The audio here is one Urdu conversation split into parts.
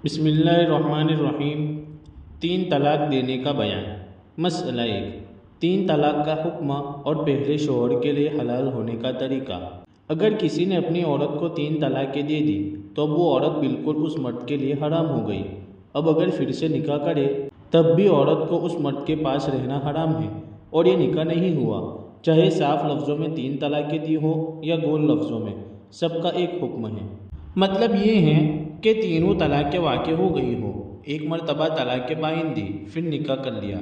بسم اللہ الرحمن الرحیم۔ تین طلاق دینے کا بیان۔ مسئلہ 1، تین طلاق کا حکم اور پہلے شوہر کے لیے حلال ہونے کا طریقہ۔ اگر کسی نے اپنی عورت کو تین طلاقیں دے دی تو اب وہ عورت بالکل اس مرد کے لیے حرام ہو گئی۔ اب اگر پھر سے نکاح کرے تب بھی عورت کو اس مرد کے پاس رہنا حرام ہے اور یہ نکاح نہیں ہوا، چاہے صاف لفظوں میں تین طلاقیں دی ہو یا گول لفظوں میں، سب کا ایک حکم ہے۔ مطلب یہ ہے کہ تینوں طلاقیں واقع ہو گئی ہو، ایک مرتبہ طلاق بائن دی پھر نکاح کر لیا،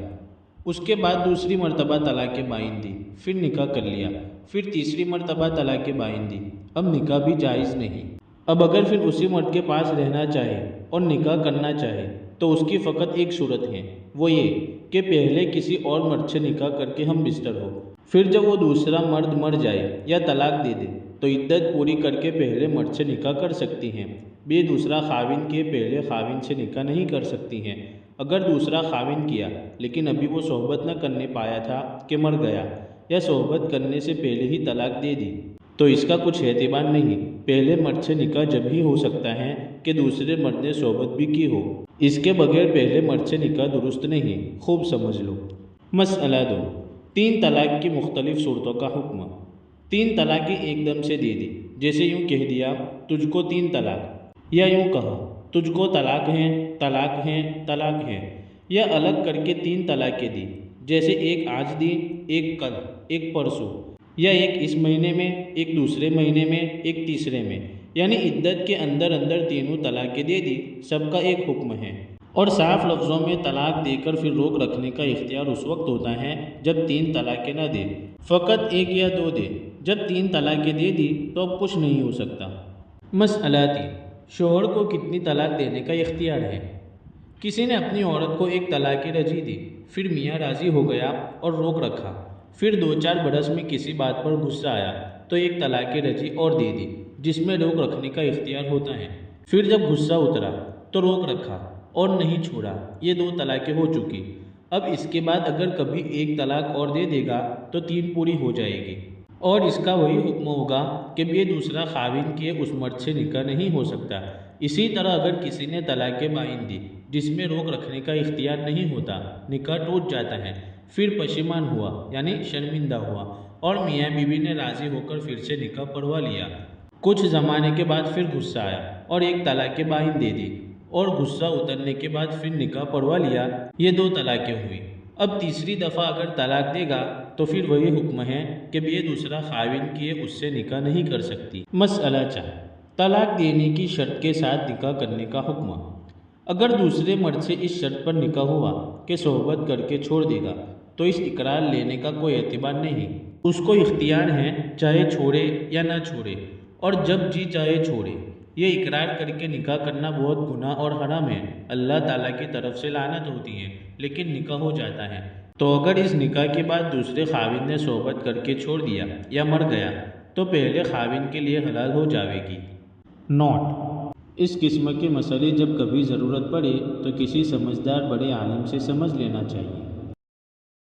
اس کے بعد دوسری مرتبہ طلاق بائن دی پھر نکاح کر لیا، پھر تیسری مرتبہ طلاق بائن دی، اب نکاح بھی جائز نہیں۔ اب اگر پھر اسی مرد کے پاس رہنا چاہے اور نکاح کرنا چاہے تو اس کی فقط ایک صورت ہے، وہ یہ کہ پہلے کسی اور مرد سے نکاح کر کے ہم بستر ہو، پھر جب وہ دوسرا مرد مر جائے یا طلاق دے دے تو عدت پوری کر کے پہلے مرد سے نکاح کر سکتی ہیں۔ بے دوسرا خاوند کے پہلے خاوند سے نکاح نہیں کر سکتی ہیں۔ اگر دوسرا خاوند کیا لیکن ابھی وہ صحبت نہ کرنے پایا تھا کہ مر گیا یا صحبت کرنے سے پہلے ہی طلاق دے دی تو اس کا کچھ اعتبار نہیں۔ پہلے مرد سے نکاح جب ہی ہو سکتا ہے کہ دوسرے مرد نے صحبت بھی کی ہو، اس کے بغیر پہلے مرد سے نکاح درست نہیں۔ خوب سمجھ لو۔ مسئلہ 2، تین طلاق کی مختلف صورتوں کا حکم۔ تین طلاقیں ایک دم سے دے دی، جیسے یوں کہہ دیا تجھ کو تین طلاق، یا یوں کہا تجھ کو طلاق ہیں طلاق ہیں طلاق ہیں، یا الگ کر کے تین طلاقیں دی، جیسے ایک آج دی، ایک کل، ایک پرسوں، یا ایک اس مہینے میں، ایک دوسرے مہینے میں، ایک تیسرے میں، یعنی عدت کے اندر اندر تینوں طلاقیں دے دی، سب کا ایک حکم ہے۔ اور صاف لفظوں میں طلاق دے کر پھر روک رکھنے کا اختیار اس وقت ہوتا ہے جب تین طلاقیں نہ دے، فقط ایک یا دو دے۔ جب تین طلاقیں دے دی تو اب کچھ نہیں ہو سکتا۔ مسئلہ 3، شوہر کو کتنی طلاق دینے کا اختیار ہے۔ کسی نے اپنی عورت کو ایک طلاق رجعی دی، پھر میاں راضی ہو گیا اور روک رکھا، پھر 2-4 برس میں کسی بات پر غصہ آیا تو ایک طلاق رجعی اور دے دی جس میں روک رکھنے کا اختیار ہوتا ہے، پھر جب غصہ اترا تو روک رکھا اور نہیں چھوڑا، یہ 2 طلاقیں ہو چکی۔ اب اس کے بعد اگر کبھی ایک طلاق اور دے دے گا تو 3 پوری ہو جائے گی، اور اس کا وہی حکم ہوگا کہ بے دوسرا خاوند کیے اس مرد سے نکاح نہیں ہو سکتا۔ اسی طرح اگر کسی نے طلاق بائن دی جس میں روک رکھنے کا اختیار نہیں ہوتا، نکاح ٹوٹ جاتا ہے، پھر پشیمان ہوا یعنی شرمندہ ہوا اور میاں بیوی نے راضی ہو کر پھر سے نکاح پڑھوا لیا، کچھ زمانے کے بعد پھر غصہ آیا اور ایک طلاق بائن دے دی اور غصہ اترنے کے بعد پھر نکاح پڑھوا لیا، یہ 2 طلاقیں ہوئی۔ اب تیسری دفعہ اگر طلاق دے گا تو پھر وہی حکم ہے کہ بے دوسرا خاوند کیے اس سے نکاح نہیں کر سکتی۔ مسئلہ 4، طلاق دینے کی شرط کے ساتھ نکاح کرنے کا حکم۔ اگر دوسرے مرد سے اس شرط پر نکاح ہوا کہ صحبت کر کے چھوڑ دے گا تو اس اقرار لینے کا کوئی اعتبار نہیں، اس کو اختیار ہے چاہے چھوڑے یا نہ چھوڑے، اور جب جی چاہے چھوڑے۔ یہ اقرار کر کے نکاح کرنا بہت گناہ اور حرام ہے، اللہ تعالیٰ کی طرف سے لعنت ہوتی ہے، لیکن نکاح ہو جاتا ہے۔ تو اگر اس نکاح کے بعد دوسرے خاوند نے صحبت کر کے چھوڑ دیا یا مر گیا تو پہلے خاوند کے لیے حلال ہو جاوے گی۔ نوٹ: اس قسم کے مسئلے جب کبھی ضرورت پڑے تو کسی سمجھدار بڑے عالم سے سمجھ لینا چاہیے۔